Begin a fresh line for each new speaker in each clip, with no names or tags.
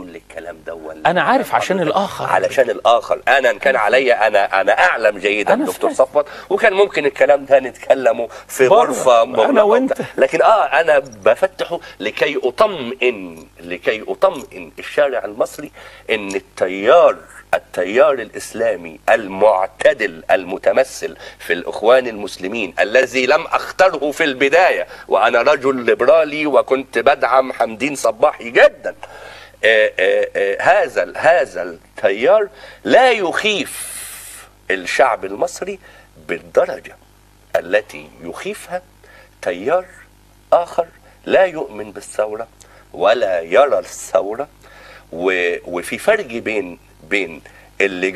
بقول الكلام ده
انا عارف عشان الاخر،
علشان الاخر. انا ان كان عليا انا اعلم جيدا دكتور صفوت، وكان ممكن الكلام ده نتكلمه في غرفه
انا وانت،
لكن انا بفتحه لكي اطمئن الشارع المصري ان التيار الإسلامي المعتدل المتمثل في الإخوان المسلمين الذي لم أختره في البداية، وأنا رجل ليبرالي وكنت بدعم حمدين صباحي جدا، هذا التيار لا يخيف الشعب المصري بالدرجة التي يخيفها تيار آخر لا يؤمن بالثورة ولا يرى الثورة. وفي فرق بين اللي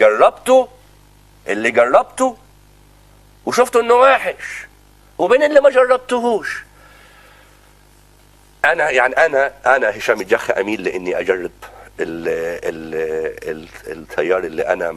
جربته وشفته انه وحش، وبين اللي ما جربتهوش. انا هشام الجخ اميل لاني اجرب التيار اللي انا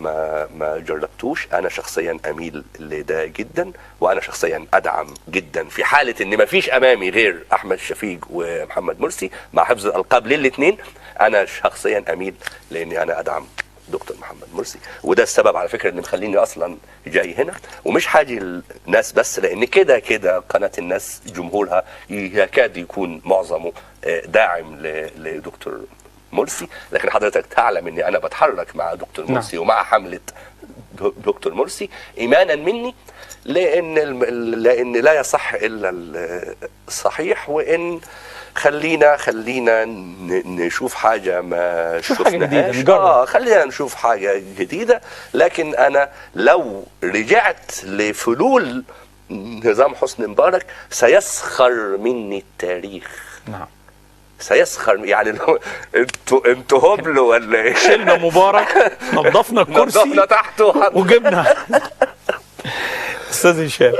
ما جربتوش. انا شخصيا اميل لده جدا، وانا شخصيا ادعم جدا في حاله ان ما فيش امامي غير احمد شفيق ومحمد مرسي مع حفظ الالقاب للاثنين. انا شخصيا اميل لاني انا ادعم دكتور محمد مرسي، وده السبب على فكره اللي مخليني اصلا جاي هنا، ومش حاجه الناس بس، لان كده قناه الناس جمهورها يكاد يكون معظمه داعم لدكتور مرسي. لكن حضرتك تعلم اني انا بتحرك مع دكتور مرسي ومع حمله دكتور مرسي ايمانا مني، لان لا يصح الا الصحيح، وان خلينا نشوف حاجه ما شفناهاش. خلينا نشوف حاجه جديده. لكن انا لو رجعت لفلول نظام حسني مبارك سيسخر مني التاريخ.
نعم
سيسخر، يعني انتوا هبلوا ولا ايه؟
شلنا مبارك، نظفنا الكرسي،
نظفنا تحته
وجبنا. استاذ هشام،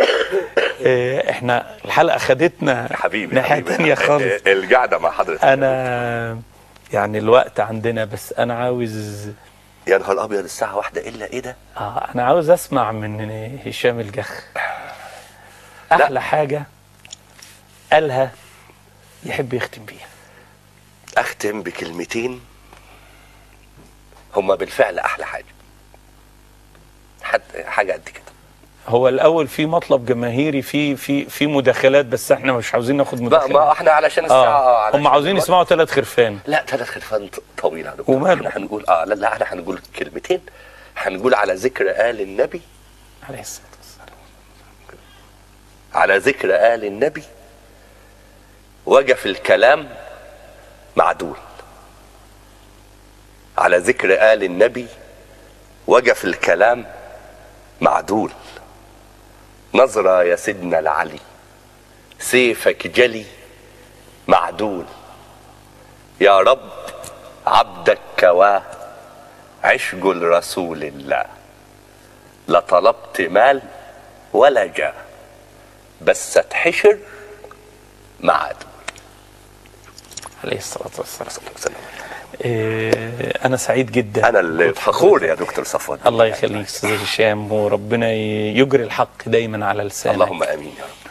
احنا الحلقه خدتنا
حبيبي
ناحيه ثانيه خالص.
القعده مع حضرتك
انا يعني الوقت عندنا، بس انا عاوز،
يا نهار ابيض الساعه 1 الا ايه ده؟
انا عاوز اسمع من هشام الجخ احلى حاجه قالها يحب يختم بيها.
اختم بكلمتين هما بالفعل احلى حاجه قد كده.
هو الاول في مطلب جماهيري، في مداخلات، بس احنا مش عاوزين ناخد مداخلات.
ما احنا علشان الساعه
هم عاوزين يسمعوا 3 خرفان.
لا 3 خرفان طويله يا دكتور.
وماله؟
احنا هنقول لا احنا هنقول كلمتين. هنقول على ذكر آل النبي
عليه الصلاه والسلام.
على ذكر آل النبي وقف الكلام معدول. على ذكر آل النبي وقف الكلام معدول. نظرة يا سيدنا العلي سيفك جلي معدول. يا رب عبدك كواه عشق الرسول الله. لا طلبت مال ولا جاه بس اتحشر معدول.
عليه الصلاة والسلام. أنا سعيد جدا.
أنا اللي فخور يا دكتور صفوت.
الله يخليك أستاذ هشام، وربنا يجري الحق دايما على لسانك.
اللهم آمين يا رب.